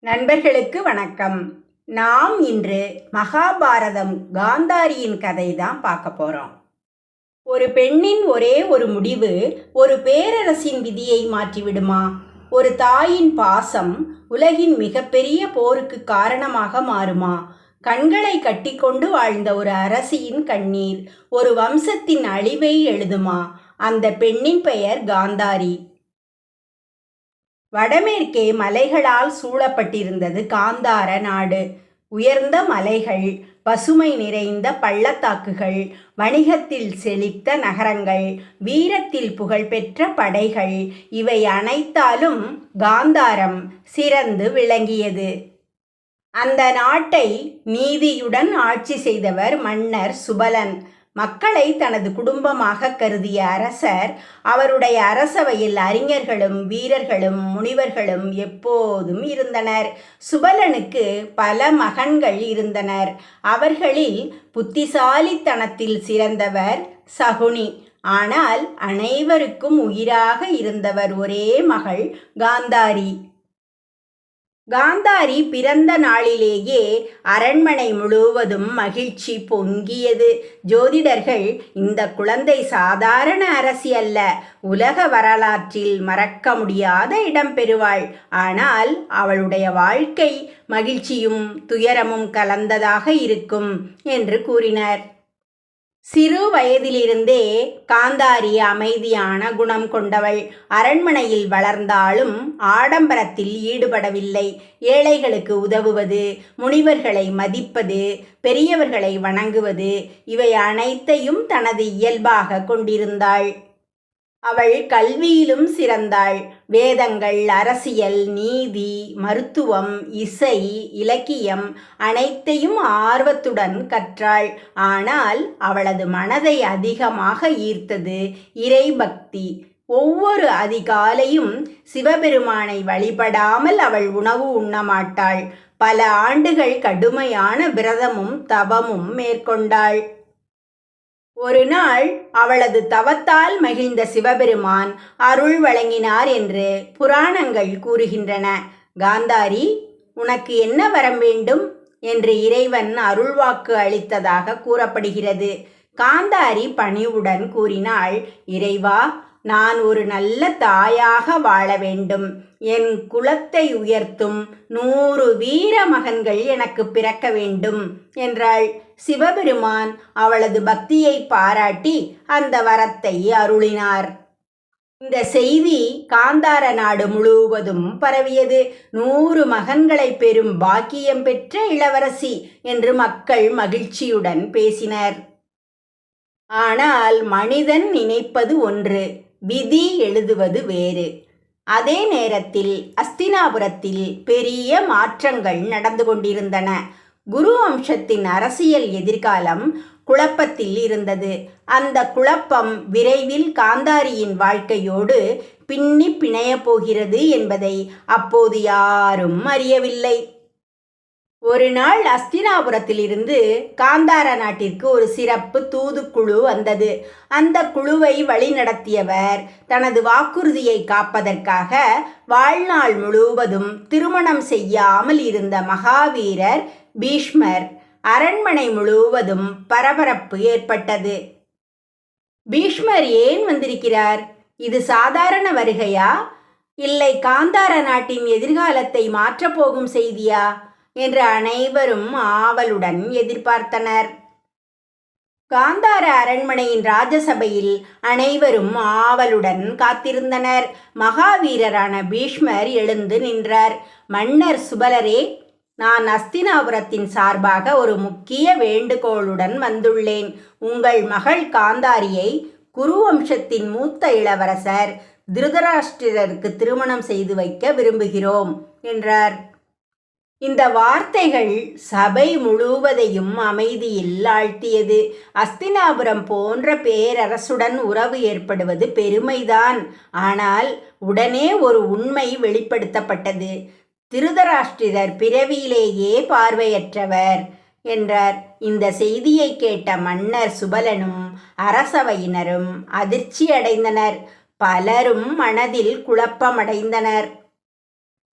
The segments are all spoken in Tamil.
நண்பர்களுக்கு வணக்கம். நாம் இன்று மகாபாரதம் காந்தாரியின் கதை தான் பார்க்க போறோம். ஒரு பெண்ணின் ஒரே ஒரு முடிவு ஒரு பேரரசின் விதியை மாற்றிவிடுமா? ஒரு தாயின் பாசம் உலகின் மிகப்பெரிய போருக்கு காரணமாக மாறுமா? கண்களை கட்டிக்கொண்டு வாழ்ந்த ஒரு அரசியின் கண்ணீர் ஒரு வம்சத்தின் அழிவை எழுதுமா? அந்த பெண்ணின் பெயர் காந்தாரி. வடமேற்கே மலைகளால் சூழப்பட்டிருந்தது காந்தார நாடு. உயர்ந்த மலைகள், பசுமை நிறைந்த பள்ளத்தாக்குகள், வணிகத்தில் செழித்த நகரங்கள், வீரத்தில் புகழ்பெற்ற படைகள், இவை அனைத்தாலும் காந்தாரம் சிறந்து விளங்கியது. அந்த நாட்டை நீதியுடன் ஆட்சி செய்தவர் மன்னர் சுபலன். மக்களை தனது குடும்பமாக கருதிய அரசர். அவருடைய அரசவையில் அறிஞர்களும் வீரர்களும் முனிவர்களும் எப்போதும் இருந்தனர். சுபலனுக்கு பல மகன்கள் இருந்தனர். அவர்களில் புத்திசாலித்தனத்தில் சிறந்தவர் சகுனி. ஆனால் அனைவருக்கும் உயிராக இருந்தவர் ஒரே மகள் காந்தாரி. காந்தாரி பிறந்த நாளிலேயே அரண்மனை முழுவதும் மகிழ்ச்சி பொங்கியது. ஜோதிடர்கள், இந்த குழந்தை சாதாரண அரசி அல்ல, உலக வரலாற்றில் மறக்க முடியாத இடம் பெறுவாள். ஆனால் அவளுடைய வாழ்க்கை மகிழ்ச்சியும் துயரமும் கலந்ததாக இருக்கும் என்று கூறினர். சிறு வயதிலிருந்தே காந்தாரி அமைதியான குணம் கொண்டவள். அரண்மனையில் வளர்ந்தாலும் ஆடம்பரத்தில் ஈடுபடவில்லை. ஏழைகளுக்கு உதவுவது, முனிவர்களை மதிப்பது, பெரியவர்களை வணங்குவது, இவை அனைத்தையும் தனது இயல்பாக கொண்டிருந்தாள். அவள் கல்வியிலும் சிறந்தாள். வேதங்கள், அரசியல், நீதி, மருத்துவம், இசை, இலக்கியம் அனைத்தையும் ஆர்வத்துடன் கற்றாள். ஆனால் அவளது மனதை அதிகமாக ஈர்த்தது இறைபக்தி. ஒவ்வொரு அதிகாலையும் சிவபெருமானை வழிபடாமல் அவள் உணவு உண்ணமாட்டாள். பல ஆண்டுகள் கடுமையான விரதமும் தவமும் மேற்கொண்டாள். ஒரு நாள் அவளது தவத்தால் மகிழ்ந்த சிவபெருமான் அருள் வழங்கினார் என்று புராணங்கள் கூறுகின்றன. காந்தாரி, உனக்கு என்ன வரம் வேண்டும் என்று இறைவன் அருள்வாக்கு அளித்ததாக கூறப்படுகிறது. காந்தாரி பணிவுடன் கூறினாள், இறைவா, நான் ஒரு நல்ல தாயாக வாழ வேண்டும். என் குலத்தை உயர்த்தும் 100 வீர மகன்கள் எனக்கு பிறக்க வேண்டும் என்றாள். சிவபெருமான் அவளது பக்தியை பாராட்டி அந்த வரத்தை அருளினார். இந்த செய்தி காந்தார நாடு முழுவதும் பரவியது. 100 மகன்களை பெறும் பாக்கியம் பெற்ற இளவரசி என்று மக்கள் மகிழ்ச்சியுடன் பேசினர். ஆனால் மனிதன் நினைப்பது ஒன்று, விதி எழுதுவது வேறு. அதே நேரத்தில் அஸ்தினாபுரத்தில் பெரிய மாற்றங்கள் நடந்து கொண்டிருந்தன. குரு வம்சத்தின் அரசியல் எதிர்காலம் குழப்பத்தில் இருந்தது. அந்த குழப்பம் விரைவில் காந்தாரியின் வாழ்க்கையோடு பின்னி பிணையப் போகிறது என்பதை அப்போது யாரும் அறியவில்லை. ஒரு நாள் அஸ்தினாபுரத்திலிருந்து காந்தார நாட்டிற்கு ஒரு சிறப்பு தூதுக்குழு வந்தது. அந்த குழுவை வழிநடத்தியவர் தனது வாக்குறுதியை காப்பதற்காக வாழ்நாள் முழுவதும் திருமணம் செய்யாமல் இருந்த மகாவீரர் பீஷ்மர். அரண்மனை முழுவதும் பரபரப்பு ஏற்பட்டது. பீஷ்மர் ஏன் வந்திருக்கிறார்? இது சாதாரண வருகையா, இல்லை காந்தார நாட்டின் எதிர்காலத்தை மாற்றப்போகும் செய்தியா என்று அனைவரும் ஆவலுடன் எதிர்பார்த்தனர். காந்தார அரண்மனையின் ராஜசபையில் அனைவரும் ஆவலுடன் காத்திருந்தனர். மகாவீரரான பீஷ்மர் எழுந்து நின்றார். மன்னர் சுபலரே, நான் அஸ்தினாபுரத்தின் சார்பாக ஒரு முக்கிய வேண்டுகோளுடன் வந்துள்ளேன். உங்கள் மகள் காந்தாரியை குருவம்சத்தின் மூத்த இளவரசர் திருதராஷ்டிரருக்கு திருமணம் செய்து வைக்க விரும்புகிறோம் என்றார். இந்த வார்த்தைகள் சபை முழுவதையும் அமைதியில் ஆழ்த்தியது. அஸ்தினாபுரம் போன்ற பேரரசுடன் உறவு ஏற்படுவது பெருமைதான். ஆனால் உடனே ஒரு உண்மை வெளிப்படுத்தப்பட்டது. திருதராஷ்டிரர் பிறவியிலேயே பார்வையற்றவர் என்றார். இந்த செய்தியை கேட்ட மன்னர் சுபலனும் அரசவையினரும் அதிர்ச்சி அடைந்தனர். பலரும் மனதில் குழப்பமடைந்தனர்.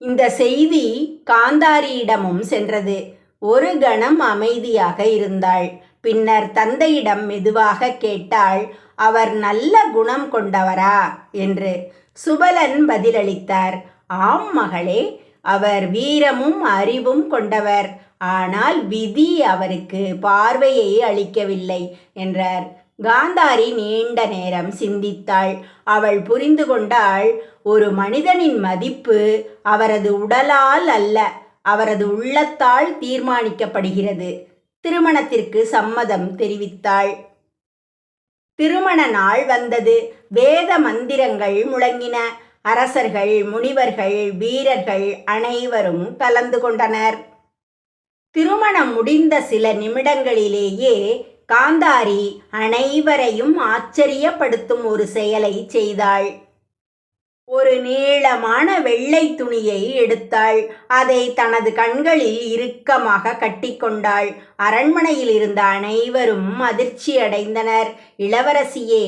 இந்த செய்தி காந்தாரியிடமும் சென்றது. ஒரு கணம் அமைதியாக இருந்தாள். பின்னர் தந்தையிடம் மெதுவாக கேட்டாள், அவர் நல்ல குணம் கொண்டவரா என்று. சுபலன் பதிலளித்தார், ஆம் மகளே, அவர் வீரமும் அறிவும் கொண்டவர். ஆனால் விதி அவருக்கு பார்வையை அளிக்கவில்லை என்றார். காந்தாரி நீண்ட நேரம் சிந்தித்தாள். அவள் புரிந்து கொண்டாள், ஒரு மனிதனின் மதிப்பு அவரது உடலால் அல்ல, அவரது உள்ளத்தால் தீர்மானிக்கப்படுகிறது. திருமணத்திற்கு சம்மதம் தெரிவித்தாள். திருமண நாள் வந்தது. வேத மந்திரங்கள் முழங்கின. அரசர்கள், முனிவர்கள், வீரர்கள் அனைவரும் கலந்து கொண்டனர். திருமணம் முடிந்த சில நிமிடங்களிலேயே காந்தாரி அனைவரையும் ஆச்சரியப்படுத்தும் ஒரு செயலை செய்தாள். ஒரு நீளமான வெள்ளை துணியை எடுத்தாள். அதை தனது கண்களில் இறுக்கமாக கட்டிக்கொண்டாள். அரண்மனையில் இருந்த அனைவரும் அதிர்ச்சி அடைந்தனர். இளவரசியே,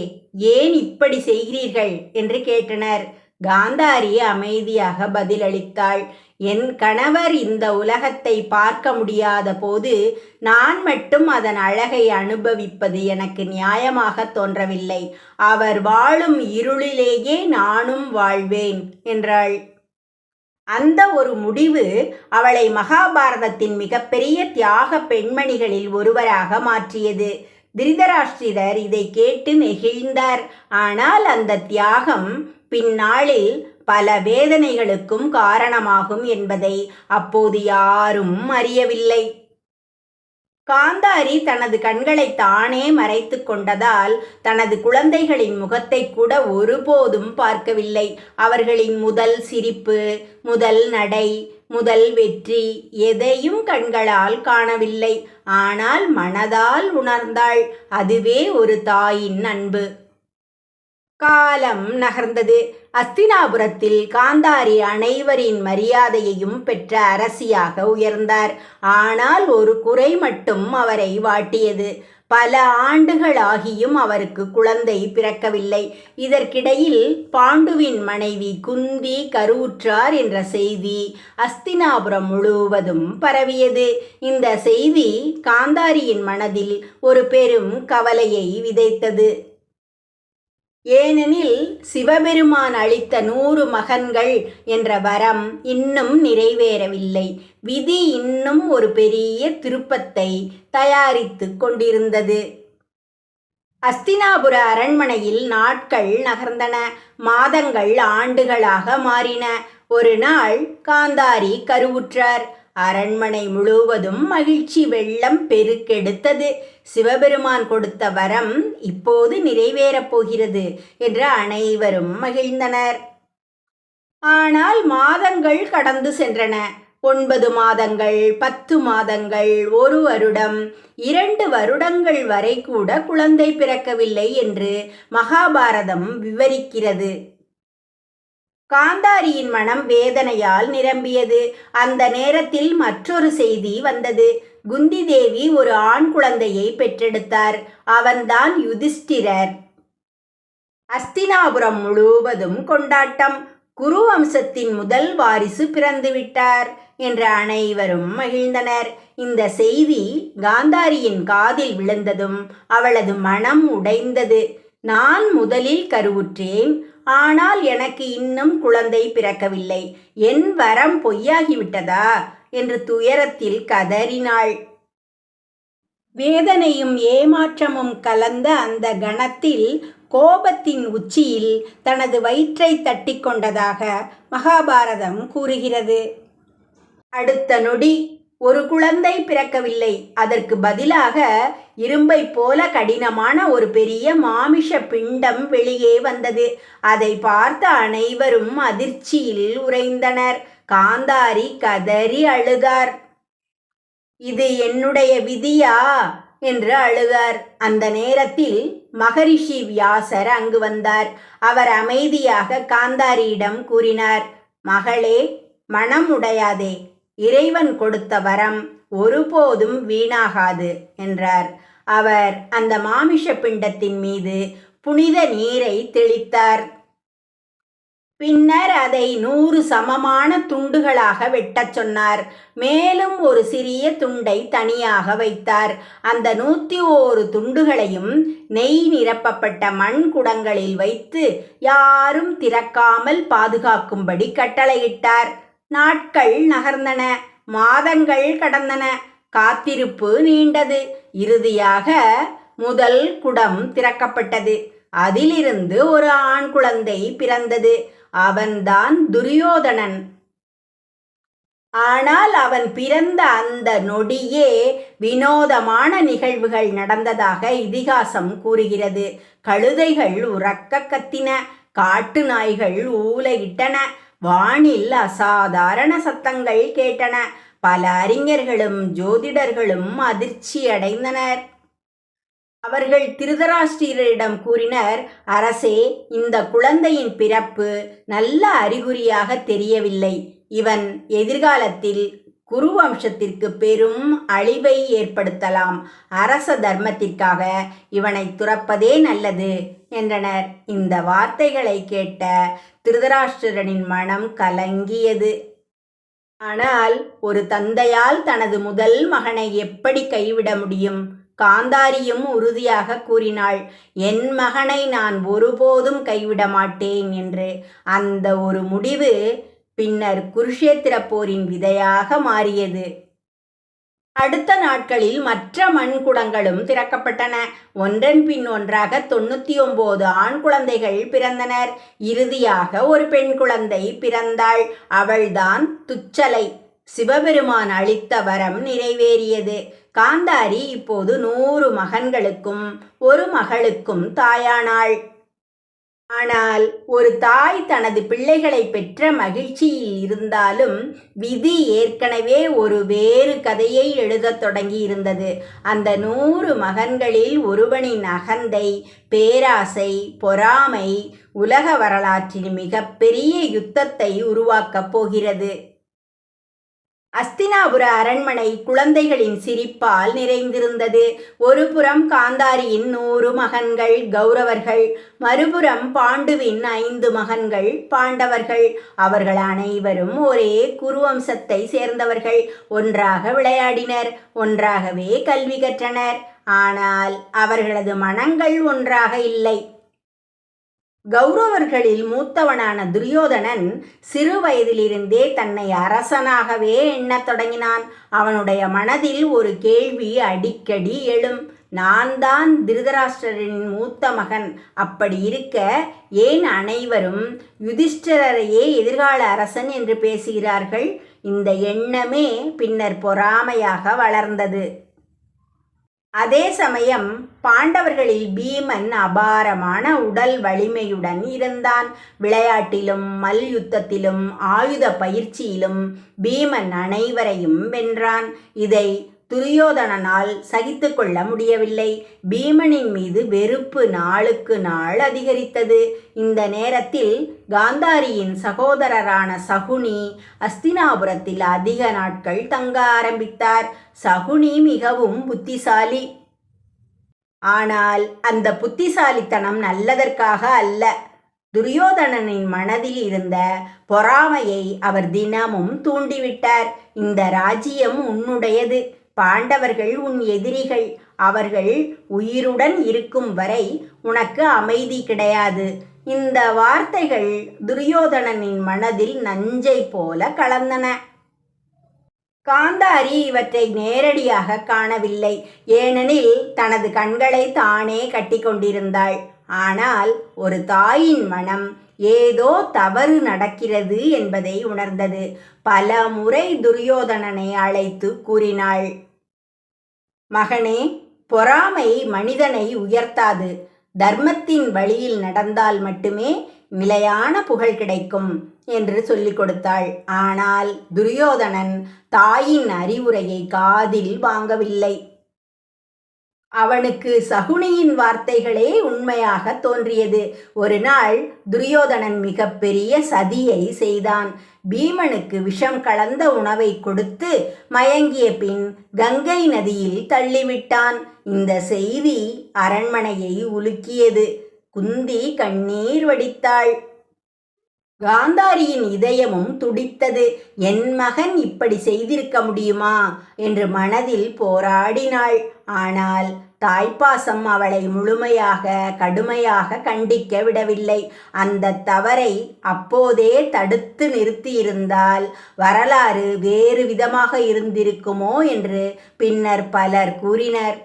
ஏன் இப்படி செய்கிறீர்கள் என்று கேட்டனர். காந்தாரி அமைதியாக பதிலளித்தாள், என் கணவர் இந்த உலகத்தை பார்க்க முடியாத போது நான் மட்டும் அதன் அழகை அனுபவிப்பது எனக்கு நியாயமாக தோன்றவில்லை. அவர் வாழும் இருளிலேயே நானும் வாழ்வேன் என்றாள். அந்த ஒரு முடிவு அவளை மகாபாரதத்தின் மிகப்பெரிய தியாக பெண்மணிகளில் ஒருவராக மாற்றியது. திருதராஷ்டிரர் இதை கேட்டு நெகிழ்ந்தார். ஆனால் அந்த தியாகம் பின்னாளில் பல வேதனைகளுக்கும் காரணமாகும் என்பதை அப்போது யாரும் அறியவில்லை. காந்தாரி தனது கண்களை தானே மறைத்து கொண்டதால் தனது குழந்தைகளின் முகத்தை கூட ஒருபோதும் பார்க்கவில்லை. அவர்களின் முதல் சிரிப்பு, முதல் நடை, முதல் வெற்றி எதையும் கண்களால் காணவில்லை. ஆனால் மனதால் உணர்ந்தாள். அதுவே ஒரு தாயின் அன்பு. காலம் நகர்ந்தது. அஸ்தினாபுரத்தில் காந்தாரி அனைவரின் மரியாதையையும் பெற்ற அரசியாக உயர்ந்தார். ஆனால் ஒரு குறை மட்டும் அவரை வாட்டியது. பல ஆண்டுகளாகியும் அவருக்கு குழந்தை பிறக்கவில்லை. இதற்கிடையில் பாண்டுவின் மனைவி குந்தி கருவுற்றார் என்ற செய்தி அஸ்தினாபுரம் முழுவதும் பரவியது. இந்த செய்தி காந்தாரியின் மனதில் ஒரு பெரும் கவலையை விதைத்தது. ஏனெனில் சிவபெருமான் அளித்த 100 மகன்கள் என்ற வரம் இன்னும் நிறைவேறவில்லை. விதி இன்னும் ஒரு பெரிய திருப்பத்தை தயாரித்து கொண்டிருந்தது. அஸ்தினாபுர அரண்மனையில் நாட்கள் நகர்ந்தன. மாதங்கள் ஆண்டுகளாக மாறின. ஒரு நாள் காந்தாரி கருவுற்றார். அரண்மனை முழுவதும் மகிழ்ச்சி வெள்ளம் பெருக்கெடுத்தது. சிவபெருமான் கொடுத்த வரம் இப்போது நிறைவேறப் போகிறது என்று அனைவரும் மகிழ்ந்தனர். ஆனால் மாதங்கள் கடந்து சென்றன. 9 மாதங்கள், 10 மாதங்கள், 1 வருடம், 2 வருடங்கள் வரை கூட குழந்தை பிறக்கவில்லை என்று மகாபாரதம் விவரிக்கிறது. காந்தாரியின் மனம் வேதனையால் நிரம்பியது. அந்த நேரத்தில் மற்றொரு செய்தி வந்தது. குந்தி தேவி ஒரு ஆண் குழந்தையை பெற்றெடுத்தார். அவன்தான் யுதிஷ்டிரர். அஸ்தினாபுரம் முழுவதும் கொண்டாட்டம். குரு வம்சத்தின் முதல் வாரிசு பிறந்துவிட்டார் என்று அனைவரும் மகிழ்ந்தனர். இந்த செய்தி காந்தாரியின் காதில் விழுந்ததும் அவளது மனம் உடைந்தது. நான் முதலில் கருவுற்றேன், ஆனால் எனக்கு இன்னும் குழந்தை பிறக்கவில்லை. என் வரம் பொய்யாகிவிட்டதா என்று துயரத்தில் கதறினாள். வேதனையும் ஏமாற்றமும் கலந்த அந்த கணத்தில் கோபத்தின் உச்சியில் தனது வயிற்றை தட்டி கொண்டதாக மகாபாரதம் கூறுகிறது. அடுத்த நொடி ஒரு குழந்தை பிறக்கவில்லை. அதற்கு பதிலாக இரும்பை போல கடினமான ஒரு பெரிய மாமிஷ பிண்டம் வெளியே வந்தது. அதை பார்த்த அனைவரும் அதிர்ச்சியில் உறைந்தனர். காந்தாரி கதறி அழுதார். இது என்னுடைய விதியா என்று அழுதார். அந்த நேரத்தில் மகரிஷி வியாசர் அங்கு வந்தார். அவர் அமைதியாக காந்தாரியிடம் கூறினார், மகளே, மனம் உடையாதே. இறைவன் கொடுத்த வரம் ஒருபோதும் வீணாகாது என்றார். அவர் அந்த மாமிஷ பிண்டத்தின் மீது புனித நீரை தெளித்தார். பின்னர் அதை 100 சமமான துண்டுகளாக வெட்டச் சொன்னார். மேலும் ஒரு சிறிய துண்டை தனியாக வைத்தார். அந்த 101 துண்டுகளையும் நெய் நிரப்பப்பட்ட மண் குடங்களில் வைத்து யாரும் திறக்காமல் பாதுகாக்கும்படி கட்டளையிட்டார். நாட்கள் நகர்ந்தன, மாதங்கள் கடந்தன, காத்திருப்பு நீண்டது. இறுதியாக முதல் குடம் திறக்கப்பட்டது. அதிலிருந்து ஒரு ஆண் குழந்தை பிறந்தது. அவன்தான் துரியோதனன். ஆனால் அவன் பிறந்த அந்த நொடியே வினோதமான நிகழ்வுகள் நடந்ததாக இதிகாசம் கூறுகிறது. கழுதைகள் உரக்க கத்தின, காட்டு நாய்கள் ஊளையிட்டன, வானில் அசாதாரண சத்தங்கள் கேட்டன. பல அறிஞர்களும் ஜோதிடர்களும் அதிர்ச்சி அடைந்தனர். அவர்கள் திருதராஷ்டிரரிடம் கூறினர், அரசே, இந்த குழந்தையின் பிறப்பு நல்ல அறிகுறியாக தெரியவில்லை. இவன் எதிர்காலத்தில் குருவம்சத்திற்கு பெரும் அழிவை ஏற்படுத்தலாம். அரச தர்மத்திற்காக இவனை துறப்பதே நல்லது என்றனர். இந்த வார்த்தைகளை கேட்ட திருதராஷ்டிரனின் மனம் கலங்கியது. ஆனால் ஒரு தந்தையால் தனது முதல் மகனை எப்படி கைவிட முடியும்? காந்தாரியும் உறுதியாக கூறினாள், என் மகனை நான் ஒருபோதும் கைவிட மாட்டேன் என்று. அந்த ஒரு முடிவு பின்னர் குருஷேத்திர போரின் விதையாக மாறியது. அடுத்த நாட்களில் மற்ற மண்குடங்களும் திறக்கப்பட்டன. ஒன்றன் பின் ஒன்றாக 99 ஆண் குழந்தைகள் பிறந்தனர். இறுதியாக ஒரு பெண் குழந்தை பிறந்தாள். அவள்தான் துச்சலை. சிவபெருமான் அளித்த வரம் நிறைவேறியது. காந்தாரி இப்போது 100 மகன்களுக்கும் ஒரு மகளுக்கும் தாயானாள். ஆனால் ஒரு தாய் தனது பிள்ளைகளை பெற்ற மகிழ்ச்சியில் இருந்தாலும் விதி ஏற்கனவே ஒரு வேறு கதையை எழுதத் தொடங்கி இருந்தது. அந்த 100 மகன்களில் ஒருவனின் அகந்தை, பேராசை, பொறாமை உலக வரலாற்றில் மிகப்பெரிய யுத்தத்தை உருவாக்கப் போகிறது. அஸ்தினாபுர அரண்மனை குழந்தைகளின் சிரிப்பால் நிறைந்திருந்தது. ஒருபுறம் காந்தாரியின் 100 மகன்கள் கௌரவர்கள், மறுபுறம் பாண்டுவின் 5 மகன்கள் பாண்டவர்கள். அவர்கள் அனைவரும் ஒரே குருவம்சத்தை சேர்ந்தவர்கள். ஒன்றாக விளையாடினர், ஒன்றாகவே கல்வி கற்றனர். ஆனால் அவர்களது மனங்கள் ஒன்றாக இல்லை. கௌரவர்களில் மூத்தவனான துரியோதனன் சிறு வயதிலிருந்தே தன்னை அரசனாகவே எண்ணத் தொடங்கினான். அவனுடைய மனதில் ஒரு கேள்வி அடிக்கடி எழும். நான் தான் திருதராஷ்டிரரின் மூத்த மகன். அப்படி இருக்க ஏன் அனைவரும் யுதிஷ்டிரரையே எதிர்கால அரசன் என்று பேசுகிறார்கள்? இந்த எண்ணமே பின்னர் பொறாமையாக வளர்ந்தது. அதே சமயம் பாண்டவர்களில் பீமன் அபாரமான உடல் வலிமையுடன் இருந்தான். விளையாட்டிலும் மல்யுத்தத்திலும் ஆயுத பயிற்சியிலும் பீமன் அனைவரையும் வென்றான். இதை துரியோதனனால் சகித்து கொள்ள முடியவில்லை. பீமனின் மீது வெறுப்பு நாளுக்கு நாள் அதிகரித்தது. இந்த நேரத்தில் காந்தாரியின் சகோதரரான சகுனி அஸ்தினாபுரத்தில் அதிக நாட்கள் தங்க ஆரம்பித்தார். சகுனி மிகவும் புத்திசாலி. ஆனால் அந்த புத்திசாலித்தனம் நல்லதற்காக அல்ல. துரியோதனனின் மனதில் இருந்த பொறாமையை அவர் தினமும் தூண்டிவிட்டார். இந்த ராஜ்யம் உன்னுடையது, பாண்டவர்கள் உன் எதிரிகள், அவர்கள் உயிருடன் இருக்கும் வரை உனக்கு அமைதி கிடையாது. இந்த வார்த்தைகள் துரியோதனனின் மனதில் நஞ்சை போல கலந்தன. காந்தாரி இவற்றை நேரடியாக காணவில்லை. ஏனெனில் தனது கண்களை தானே கட்டிக்கொண்டிருந்தாள். ஆனால் ஒரு தாயின் மனம் ஏதோ தவறு நடக்கிறது என்பதை உணர்ந்தது. பல முறை துரியோதனனை அழைத்து கூறினாள், மகனே, பொறாமை மனிதனை உயர்த்தாது. தர்மத்தின் வழியில் நடந்தால் மட்டுமே நிலையான புகழ் கிடைக்கும் என்று சொல்லிக் கொடுத்தாள். ஆனால் துரியோதனன் தாயின் அறிவுரையை காதில் வாங்கவில்லை. அவனுக்கு சகுனியின் வார்த்தைகளே உண்மையாக தோன்றியது. ஒரு நாள் துரியோதனன் மிகப்பெரிய சதியை செய்தான். பீமனுக்கு விஷம் கலந்த உணவை கொடுத்து மயங்கிய பின் கங்கை நதியில் தள்ளிவிட்டான். இந்த செய்தி அரண்மனையை உலுக்கியது. குந்தி கண்ணீர் வடித்தாள். காந்தாரியின் இதயமும் துடித்தது. என் மகன் இப்படி செய்திருக்க முடியுமா என்று மனதில் போராடினாள். ஆனால் தாய்ப்பாசம் அவளை முழுமையாக கடுமையாக கண்டிக்க விடவில்லை. அந்த தவறை அப்போதே தடுத்து நிறுத்தியிருந்தால் வரலாறு வேறு விதமாக இருந்திருக்குமோ என்று பின்னர் பலர் கூறினர்.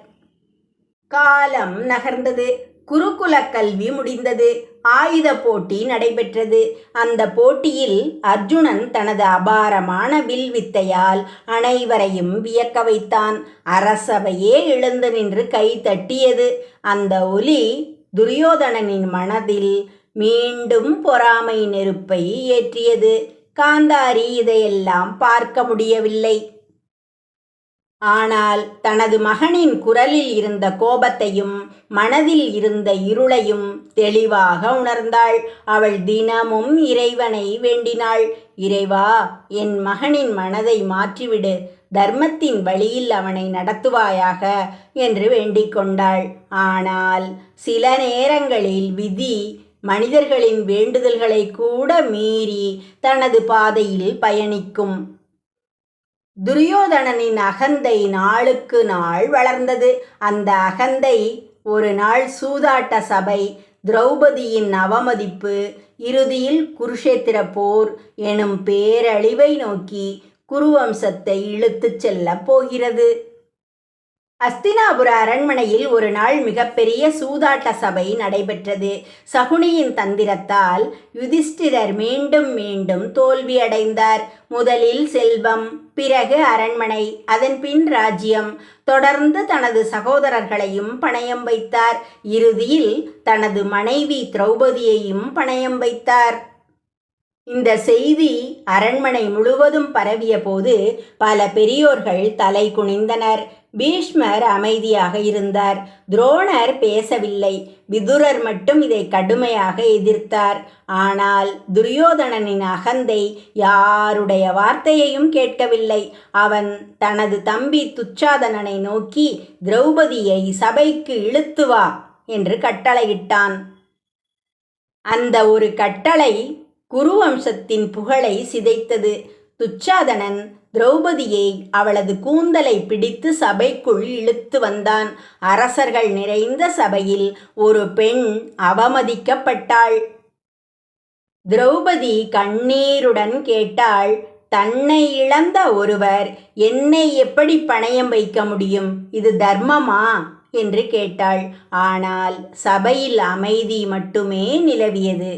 காலம் நகர்ந்தது. குருகுல கல்வி முடிந்தது. ஆயுத போட்டி நடைபெற்றது. அந்த போட்டியில் அர்ஜுனன் தனது அபாரமான வில் வித்தையால் அனைவரையும் வியக்க வைத்தான். அரசவையே எழுந்து நின்று கை தட்டியது. அந்த ஒலி துரியோதனனின் மனதில் மீண்டும் பொறாமை நெருப்பை ஏற்றியது. காந்தாரி இதையெல்லாம் பார்க்க முடியவில்லை. ஆனால் தனது மகனின் குரலில் இருந்த கோபத்தையும் மனதில் இருந்த இருளையும் தெளிவாக உணர்ந்தாள். அவள் தினமும் இறைவனை வேண்டினாள். இறைவா, என் மகனின் மனதை மாற்றிவிடு, தர்மத்தின் வழியில் அவனை நடத்துவாயாக என்று வேண்டிக் கொண்டாள். ஆனால் சில நேரங்களில் விதி மனிதர்களின் வேண்டுதல்களை கூட மீறி தனது பாதையில் பயணிக்கும். துரியோதனனின் அகந்தை நாளுக்கு நாள் வளர்ந்தது. அந்த அகந்தை ஒரு நாள் சூதாட்ட சபை, திரௌபதியின் அவமதிப்பு, இறுதியில் குருஷேத்திர போர் எனும் பேரழிவை நோக்கி குருவம்சத்தை இழுத்துச் செல்லப் போகிறது. அஸ்தினாபுர அரண்மனையில் ஒரு நாள் மிகப்பெரிய சூதாட்ட சபை நடைபெற்றது. சகுனியின் தந்திரத்தால் யுதிஷ்டிரர் மீண்டும் மீண்டும் தோல்வியடைந்தார். முதலில் செல்வம், பிறகு அரண்மனை, அதன் பின் ராஜ்யம், தொடர்ந்து தனது சகோதரர்களையும் பணயம் வைத்தார். இறுதியில் தனது மனைவி திரௌபதியையும் பணயம் வைத்தார். இந்த செய்தி அரண்மனை முழுவதும் பரவிய போது பல பெரியோர்கள் தலை குனிந்தனர். பீஷ்மர் அமைதியாக இருந்தார். துரோணர் பேசவில்லை. விதுரர் மட்டும் இதை கடுமையாக எதிர்த்தார். ஆனால் துரியோதனனின் அகந்தை யாருடைய வார்த்தையையும் கேட்கவில்லை. அவன் தனது தம்பி துச்சாதனனை நோக்கி திரௌபதியை சபைக்கு இழுத்து வா என்று கட்டளையிட்டான். அந்த ஒரு கட்டளை குருவம்சத்தின் புகழை சிதைத்தது. துச்சாதனன் திரௌபதியை அவளது கூந்தலை பிடித்து சபைக்குள் இழுத்து வந்தான். அரசர்கள் நிறைந்த சபையில் ஒரு பெண் அவமதிக்கப்பட்டாள். திரௌபதி கண்ணீருடன் கேட்டாள், தன்னை இழந்த ஒருவர் என்னை எப்படி பணயம் வைக்க முடியும்? இது தர்மமா என்று கேட்டாள். ஆனால் சபையில் அமைதி மட்டுமே நிலவியது.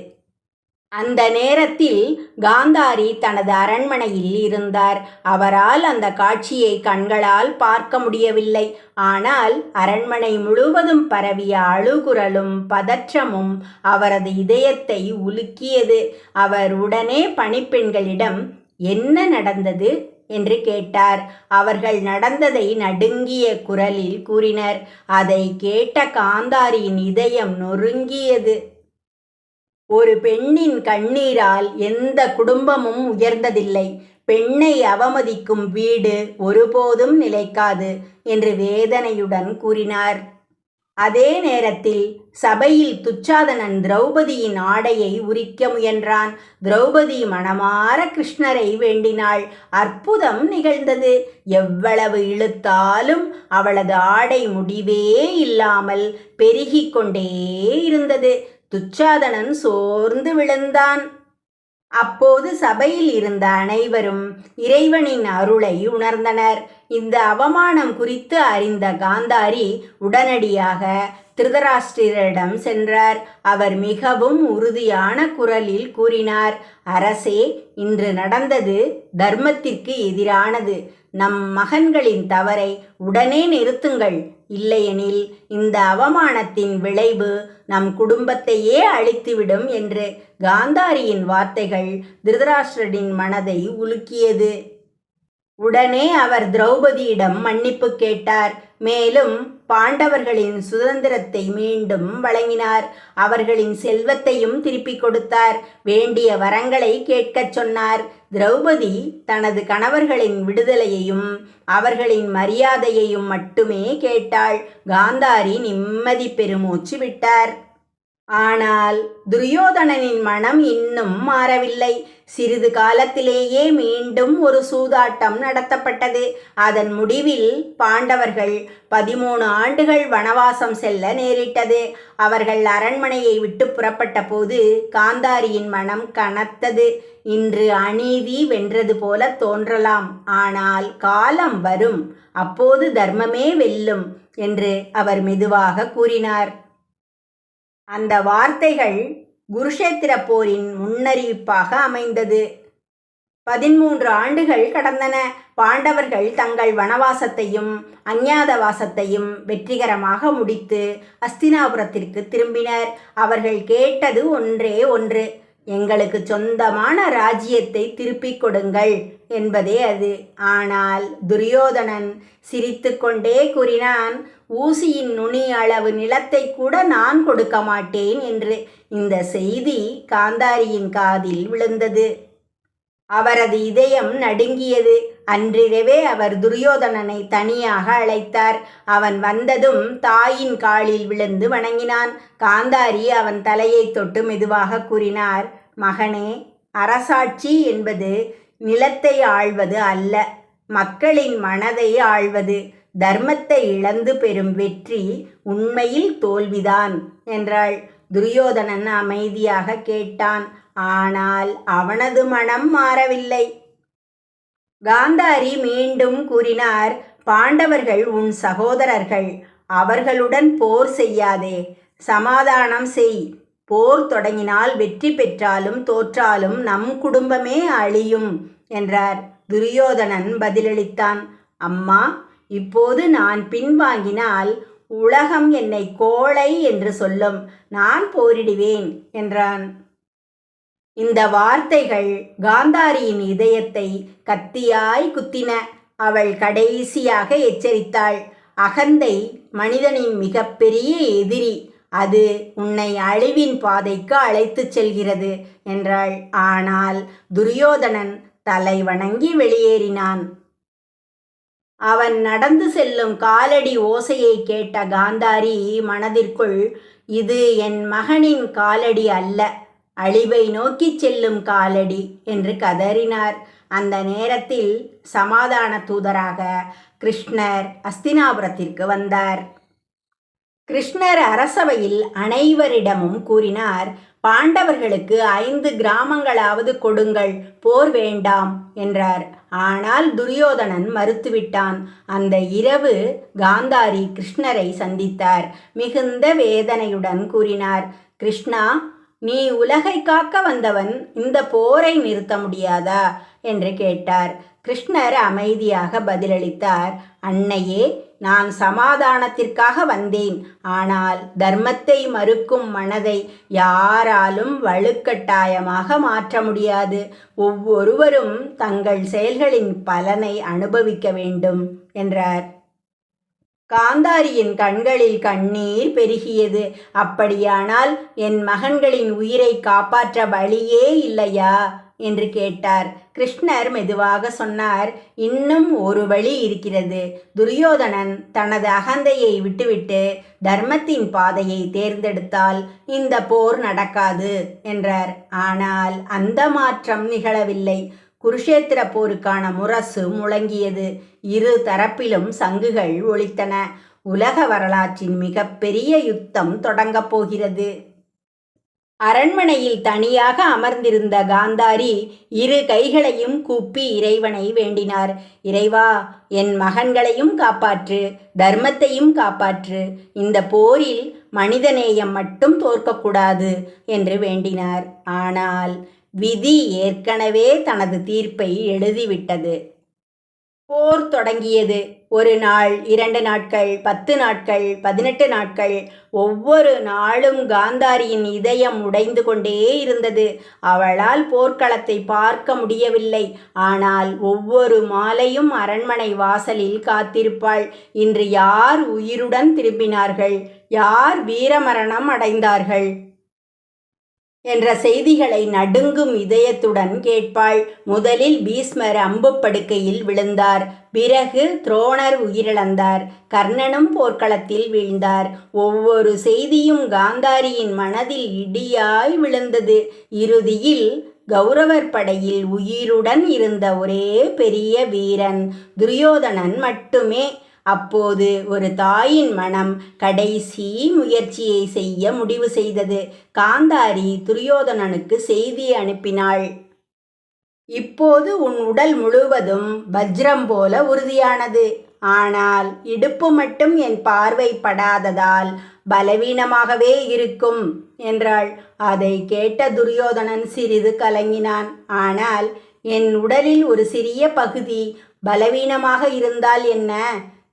அந்த நேரத்தில் காந்தாரி தனது அரண்மனையில் இருந்தார். அவரால் அந்த காட்சியை கண்களால் பார்க்க முடியவில்லை. ஆனால் அரண்மனை முழுவதும் பரவிய அழுகுரலும் பதற்றமும் அவரது இதயத்தை உலுக்கியது. அவர் உடனே பணிப்பெண்களிடம் என்ன நடந்தது என்று கேட்டார். அவர்கள் நடந்ததை நடுங்கிய குரலில் கூறினர். அதை கேட்ட காந்தாரியின் இதயம் நொறுங்கியது. ஒரு பெண்ணின் கண்ணீரால் எந்த குடும்பமும் உயர்ந்ததில்லை. பெண்ணை அவமதிக்கும் வீடு ஒருபோதும் நிலைக்காது என்று வேதனையுடன் கூறினார். அதே நேரத்தில் சபையில் துச்சாதனன் திரௌபதியின் ஆடையை உரிக்க முயன்றான். திரௌபதி மனமார கிருஷ்ணரை வேண்டினாள். அற்புதம் நிகழ்ந்தது. எவ்வளவு இழுத்தாலும் அவளது ஆடை முடிவே இல்லாமல் பெருகிக் கொண்டே இருந்தது. துச்சாதனன் சோர்ந்து விழுந்தான். அப்போது சபையில் இருந்த அனைவரும் இறைவனின் அருளை உணர்ந்தனர். இந்த அவமானம் குறித்து அறிந்த காந்தாரி உடனடியாக திருதராஷ்டிரரிடம் சென்றார். அவர் மிகவும் உறுதியான குரலில் கூறினார், அரசே, இன்று நடந்தது தர்மத்திற்கு எதிரானது. நம் மகன்களின் தவறை உடனே நிறுத்துங்கள். இல்லையெனில் இந்த அவமானத்தின் விளைவு நம் குடும்பத்தையே அழித்துவிடும் என்று காந்தாரியின் வார்த்தைகள் திருதராஷ்டிரரின் மனதை உலுக்கியது. உடனே அவர் திரௌபதியிடம் மன்னிப்பு கேட்டார். மேலும் பாண்டவர்களின் சுதந்திரத்தை மீண்டும் வழங்கினார். அவர்களின் செல்வத்தையும் திருப்பிக் கொடுத்தார். வேண்டிய வரங்களை கேட்கச் சொன்னார். திரௌபதி தனது கணவர்களின் விடுதலையையும் அவர்களின் மரியாதையையும் மட்டுமே கேட்டாள். காந்தாரி நிம்மதி பெருமூச்சு விட்டார். ஆனால் துரியோதனனின் மனம் இன்னும் மாறவில்லை. சிறிது காலத்திலேயே மீண்டும் ஒரு சூதாட்டம் நடத்தப்பட்டது. அதன் முடிவில் பாண்டவர்கள் 13 ஆண்டுகள் வனவாசம் செல்ல நேரிட்டது. அவர்கள் அரண்மனையை விட்டு புறப்பட்ட போது காந்தாரியின் மனம் கனத்தது. இன்று அநீதி வென்றது போல தோன்றலாம், ஆனால் காலம் வரும், அப்போது தர்மமே வெல்லும் என்று அவர் மெதுவாக கூறினார். அந்த வார்த்தைகள் குருஷேத்திர போரின் முன்னறிவிப்பாக அமைந்தது. 13 ஆண்டுகள் கடந்தன. பாண்டவர்கள் தங்கள் வனவாசத்தையும் அஞ்ஞாதவாசத்தையும் வெற்றிகரமாக முடித்து அஸ்தினாபுரத்திற்கு திரும்பினர். அவர்கள் கேட்டது ஒன்றே ஒன்று: எங்களுக்கு சொந்தமான ராஜ்யத்தை திருப்பிக் கொடுங்கள் என்பதே அது. ஆனால் துரியோதனன் சிரித்து கொண்டே கூறினான், ஊசியின் நுனி அளவு நிலத்தை கூட நான் கொடுக்க மாட்டேன் என்று. இந்த செய்தி காந்தாரியின் காதில் விழுந்தது. அவரது இதயம் நடுங்கியது. அன்றிரவே அவர் துரியோதனனை தனியாக அழைத்தார். அவன் வந்ததும் தாயின் காலில் விழுந்து வணங்கினான். காந்தாரி அவன் தலையை தொட்டு மெதுவாக கூறினார், மகனே, அரசாட்சி என்பது நிலத்தை ஆள்வது அல்ல, மக்களின் மனதை ஆள்வது. தர்மத்தை இழந்து பெறும் வெற்றி உண்மையில் தோல்விதான் என்றாள். துரியோதனன் அமைதியாக கேட்டான். ஆனால் அவனது மனம் மாறவில்லை. காந்தாரி மீண்டும் கூறினார், பாண்டவர்கள் உன் சகோதரர்கள். அவர்களுடன் போர் செய்யாதே, சமாதானம் செய். போர் தொடங்கினால் வெற்றி பெற்றாலும் தோற்றாலும் நம் குடும்பமே அழியும் என்றார். துரியோதனன் பதிலளித்தான், அம்மா, இப்போது நான் பின்வாங்கினால் உலகம் என்னை கோழை என்று சொல்லும். நான் போரிடுவேன் என்றான். இந்த வார்த்தைகள் காந்தாரியின் இதயத்தை கத்தியாய் குத்தின. அவள் கடைசியாக எச்சரித்தாள், அகந்தை மனிதனின் மிகப்பெரிய எதிரி. அது உன்னை அழிவின் பாதைக்கு அழைத்துச் செல்கிறது என்றாள். ஆனால் துரியோதனன் தலை வணங்கி வெளியேறினான். அவன் நடந்து செல்லும் காலடி ஓசையை கேட்ட காந்தாரி மனதிற்குள், இது என் மகனின் காலடி அல்ல, அழிவை நோக்கிச் செல்லும் காலடி என்று கதறினார். அந்த நேரத்தில் சமாதான தூதராக கிருஷ்ணர் அஸ்தினாபுரத்திற்கு வந்தார். கிருஷ்ணர் அரசவையில் அனைவரிடமும் கூறினார், பாண்டவர்களுக்கு 5 கிராமங்களாவது கொடுங்கள், போர் வேண்டாம் என்றார். ஆனால் துரியோதனன் மறுத்துவிட்டான். அந்த இரவு காந்தாரி கிருஷ்ணரை சந்தித்தார். மிகுந்த வேதனையுடன் கூறினார், கிருஷ்ணா, நீ உலகை காக்க வந்தவன், இந்த போரை நிறுத்த முடியாதா என்று கேட்டார். கிருஷ்ணர் அமைதியாக பதிலளித்தார், அன்னையே, நான் சமாதானத்திற்காக வந்தேன். ஆனால் தர்மத்தை மறுக்கும் மனதை யாராலும் வலுக்கட்டாயமாக மாற்ற முடியாது. ஒவ்வொருவரும் தங்கள் செயல்களின் பலனை அனுபவிக்க வேண்டும் என்றார். காந்தாரியின் கண்களில் கண்ணீர் பெருகியது. அப்படியானால் என் மகன்களின் உயிரை காப்பாற்ற வழியே இல்லையா என்று கேட்டார். கிருஷ்ணர் மெதுவாக சொன்னார், இன்னும் ஒரு வழி இருக்கிறது. துரியோதனன் தனது அகந்தையை விட்டுவிட்டு தர்மத்தின் பாதையை தேர்ந்தெடுத்தால் இந்த போர் நடக்காது என்றார். ஆனால் அந்த மாற்றம் நிகழவில்லை. குருஷேத்திர போருக்கான முரசு முழங்கியது. இரு தரப்பிலும் சங்குகள் ஒலித்தன. உலக வரலாற்றின் மிகப்பெரிய யுத்தம் தொடங்கப் போகிறது. அரண்மனையில் தனியாக அமர்ந்திருந்த காந்தாரி 2 கைகளையும் கூப்பி இறைவனை வேண்டினார். இறைவா, என் மகன்களையும் காப்பாற்று, தர்மத்தையும் காப்பாற்று. இந்த போரில் மனிதநேயம் மட்டும் தோற்கக்கூடாது என்று வேண்டினார். ஆனால் விதி ஏற்கனவே தனது தீர்ப்பை எழுதிவிட்டது. போர் தொடங்கியது. 1 நாள், 2 நாட்கள், 10 நாட்கள், 18 நாட்கள். ஒவ்வொரு நாளும் காந்தாரியின் இதயம் உடைந்து கொண்டே இருந்தது. அவளால் போர்க்களத்தை பார்க்க முடியவில்லை. ஆனால் ஒவ்வொரு மாலையும் அரண்மனை வாசலில் காத்திருப்பாள். இன்று யார் உயிருடன் திரும்பினார்கள், யார் வீரமரணம் அடைந்தார்கள் என்ற செய்திகளை நடுங்கும் இதயத்துடன் கேட்பாள். முதலில் பீஷ்மர் அம்பு படுக்கையில் விழுந்தார். பிறகு துரோணர் உயிரிழந்தார். கர்ணனும் போர்க்களத்தில் வீழ்ந்தார். ஒவ்வொரு செய்தியும் காந்தாரியின் மனதில் இடியாய் விழுந்தது. இறுதியில் கௌரவர் படையில் உயிருடன் இருந்த ஒரே பெரிய வீரன் துரியோதனன் மட்டுமே. அப்போது ஒரு தாயின் மனம் கடைசி முயற்சியை செய்ய முடிவு செய்தது. காந்தாரி துரியோதனனுக்கு செய்தி அனுப்பினாள். இப்போது உன் உடல் முழுவதும் வஜ்ரம் போல உறுதியானது. ஆனால் இடுப்பு மட்டும் என் பார்வை படாததால் பலவீனமாகவே இருக்கும் என்றாள். அதை கேட்ட துரியோதனன் சிறிது கலங்கினான். ஆனால் என் உடலில் ஒரு சிறிய பகுதி பலவீனமாக இருந்தால் என்ன?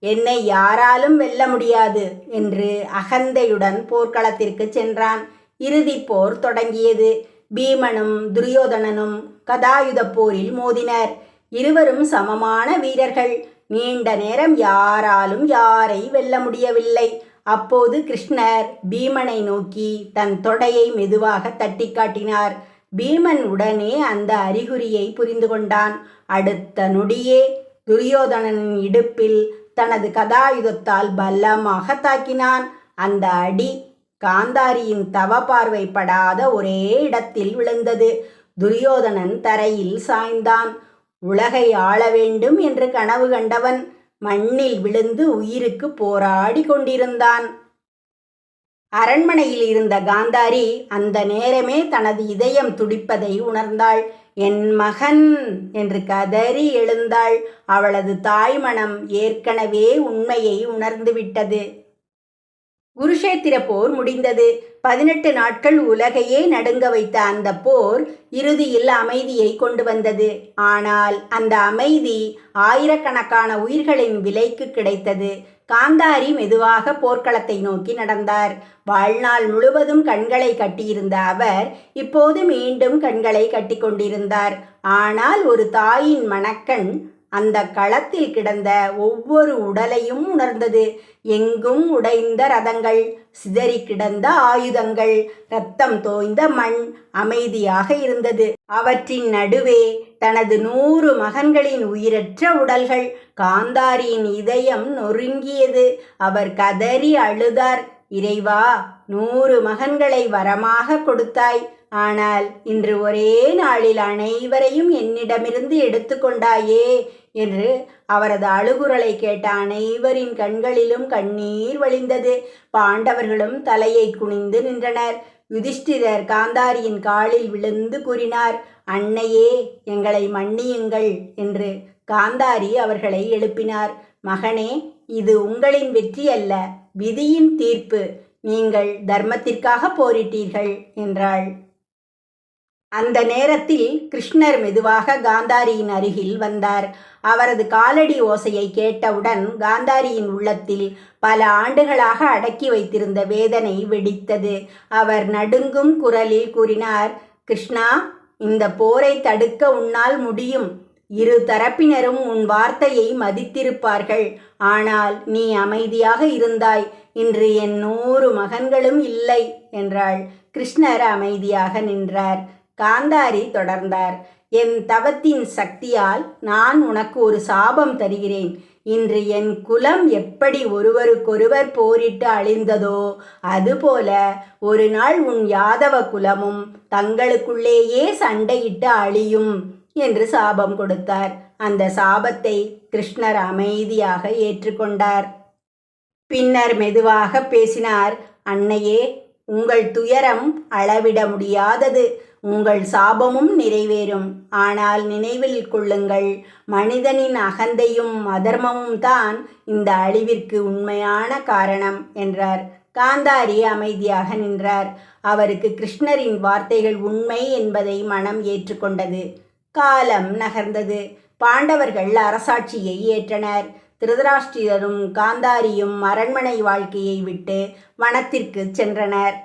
என்னை யாராலும் வெல்ல முடியாது என்று அகந்தையுடன் போர்க்களத்திற்கு சென்றான். இறுதிப் போர் தொடங்கியது. பீமனும் துரியோதனனும் கதாயுத போரில் மோதினர். இருவரும் சமமான வீரர்கள். நீண்ட நேரம் யாராலும் யாரை வெல்ல முடியவில்லை. அப்போது கிருஷ்ணர் பீமனை நோக்கி தன் தொடையை மெதுவாக தட்டி காட்டினார். பீமன் உடனே அந்த அறிகுறியை புரிந்து கொண்டான். அடுத்த நொடியே துரியோதனனின் இடுப்பில் தனது கதாயுதத்தால் பலமாக தாக்கினான். அந்த அடி காந்தாரியின் தவ பார்வை படாத ஒரே இடத்தில் விழுந்தது. துரியோதனன் தரையில் சாய்ந்தான். உலகை ஆள வேண்டும் என்று கனவு கண்டவன் மண்ணில் விழுந்து உயிருக்கு போராடி கொண்டிருந்தான். அரண்மனையில் இருந்த காந்தாரி அந்த நேரமே தனது இதயம் துடிப்பதை உணர்ந்தாள். என் மகன் என்று கதறி எழுந்தாள். அவளது தாய்மனம் ஏற்கனவே உண்மையை உணர்ந்துவிட்டது. குருஷேத்திர போர் முடிந்தது. 18 நாட்கள் உலகையே நடுங்க வைத்த அந்த போர் இறுதியில் அமைதியை கொண்டு வந்தது. ஆனால் அந்த அமைதி ஆயிரக்கணக்கான உயிர்களின் விலைக்கு கிடைத்தது. காந்தாரி மெதுவாக போர்க்களத்தை நோக்கி நடந்தார். வாழ்நாள் முழுவதும் கண்களை கட்டியிருந்த அவர் இப்போது மீண்டும் கண்களை கட்டி கொண்டிருந்தார். ஆனால் ஒரு தாயின் மனக்கண் அந்த களத்தில் கிடந்த ஒவ்வொரு உடலையும் உணர்ந்தது. எங்கும் உடைந்த ரதங்கள், சிதறி கிடந்த ஆயுதங்கள், இரத்தம் தோய்ந்த மண் அமைதியாக இருந்தது. அவற்றின் நடுவே தனது 100 மகன்களின் உயிரற்ற உடல்கள். காந்தாரியின் இதயம் நொறுங்கியது. அவர் கதறி அழுதார். இறைவா, 100 மகன்களை வரமாக கொடுத்தாய். ஆனால் இன்று ஒரே நாளில் அனைவரையும் என்னிடமிருந்து எடுத்துக்கொண்டாயே என்று அவரது அழுகுரலை கேட்ட அனைவரின் கண்களிலும் கண்ணீர் வழிந்தது. பாண்டவர்களும் தலையை குனிந்து நின்றனர். யுதிஷ்டிரர் காந்தாரியின் காலில் விழுந்து கூறினார், அன்னையே, எங்களை மன்னியுங்கள் என்று. காந்தாரி அவர்களை எழுப்பினார். மகனே, இது உங்களின் வெற்றி அல்ல, விதியின் தீர்ப்பு. நீங்கள் தர்மத்திற்காக போரிட்டீர்கள் என்றாள். அந்த நேரத்தில் கிருஷ்ணர் மெதுவாக காந்தாரியின் அருகில் வந்தார். அவரது காலடி ஓசையை கேட்டவுடன் காந்தாரியின் உள்ளத்தில் பல ஆண்டுகளாக அடக்கி வைத்திருந்த வேதனை வெடித்தது. அவர் நடுங்கும் குரலில் கூறினார், கிருஷ்ணா, இந்த போரை தடுக்க உன்னால் முடியும். இரு தரப்பினரும் உன் வார்த்தையை மதித்திருப்பார்கள். ஆனால் நீ அமைதியாக இருந்தாய். இன்று என் 100 மகன்களும் இல்லை என்றாள். கிருஷ்ணர் அமைதியாக நின்றார். காந்தாரி தொடர்ந்தார், என் தவத்தின் சக்தியால் நான் உனக்கு ஒரு சாபம் தருகிறேன். இன்று என் குலம் எப்படி ஒருவருக்கொருவர் போரிட்டு அழிந்ததோ அதுபோல ஒரு நாள் உன் யாதவ குலமும் தங்களுக்குள்ளேயே சண்டையிட்டு அழியும் என்று சாபம் கொடுத்தார். அந்த சாபத்தை கிருஷ்ணர் அமைதியாக ஏற்றுக்கொண்டார். பின்னர் மெதுவாக பேசினார், அன்னையே, உங்கள் துயரம் அளவிட முடியாதது. உங்கள் சாபமும் நிறைவேறும். ஆனால் நினைவில் கொள்ளுங்கள், மனிதனின் அகந்தையும் அதர்மமும் தான் இந்த அழிவிற்கு உண்மையான காரணம் என்றார். காந்தாரி அமைதியாக நின்றார். அவருக்கு கிருஷ்ணரின் வார்த்தைகள் உண்மை என்பதை மனம் ஏற்றுக்கொண்டது. காலம் நகர்ந்தது. பாண்டவர்கள் அரசாட்சியை ஏற்றனர். திருதராஷ்டிரரும் காந்தாரியும் அரண்மனை வாழ்க்கையை விட்டு வனத்திற்கு சென்றனர்.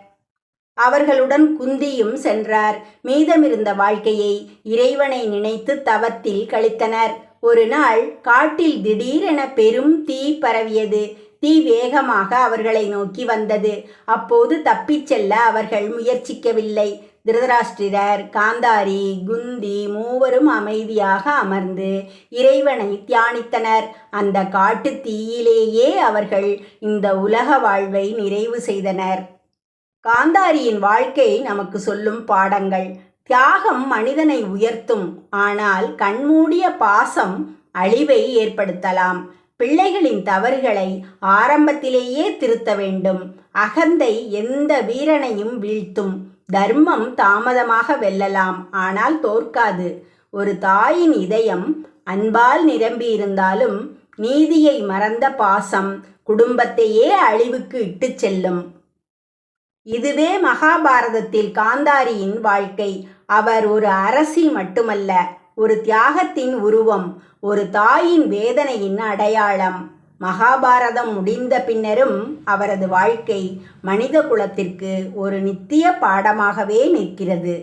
அவர்களுடன் குந்தியும் சென்றார். மீதமிருந்த வாழ்க்கையை இறைவனை நினைத்து தவத்தில் கழித்தனர். ஒரு நாள் காட்டில் திடீரென பெரும் தீ பரவியது. தீ வேகமாக அவர்களை நோக்கி வந்தது. அப்போது தப்பிச் செல்ல அவர்கள் முயற்சிக்கவில்லை. திருதராஷ்டிரர், காந்தாரி, குந்தி மூவரும் அமைதியாக அமர்ந்து இறைவனை தியானித்தனர். அந்த காட்டுத் தீயிலேயே அவர்கள் இந்த உலக வாழ்வை நிறைவு செய்தனர். காந்தாரியின் வாழ்க்கை நமக்கு சொல்லும் பாடங்கள். தியாகம் மனிதனை உயர்த்தும், ஆனால் கண்மூடிய பாசம் அழிவை ஏற்படுத்தலாம். பிள்ளைகளின் தவறுகளை ஆரம்பத்திலேயே திருத்த வேண்டும். அகந்தை எந்த வீரனையும் வீழ்த்தும். தர்மம் தாமதமாக வெல்லலாம், ஆனால் தோற்காது. ஒரு தாயின் இதயம் அன்பால் நிரம்பியிருந்தாலும் நீதியை மறந்த பாசம் குடும்பத்தையே அழிவுக்கு இட்டுச் செல்லும். இதுவே மகாபாரதத்தில் காந்தாரியின் வாழ்க்கை. அவர் ஒரு அரசி மட்டுமல்ல, ஒரு தியாகத்தின் உருவம், ஒரு தாயின் வேதனையின் அடையாளம். மகாபாரதம் முடிந்த பின்னரும் அவரது வாழ்க்கை மனித குலத்திற்கு ஒரு நித்திய பாடமாகவே நிற்கிறது.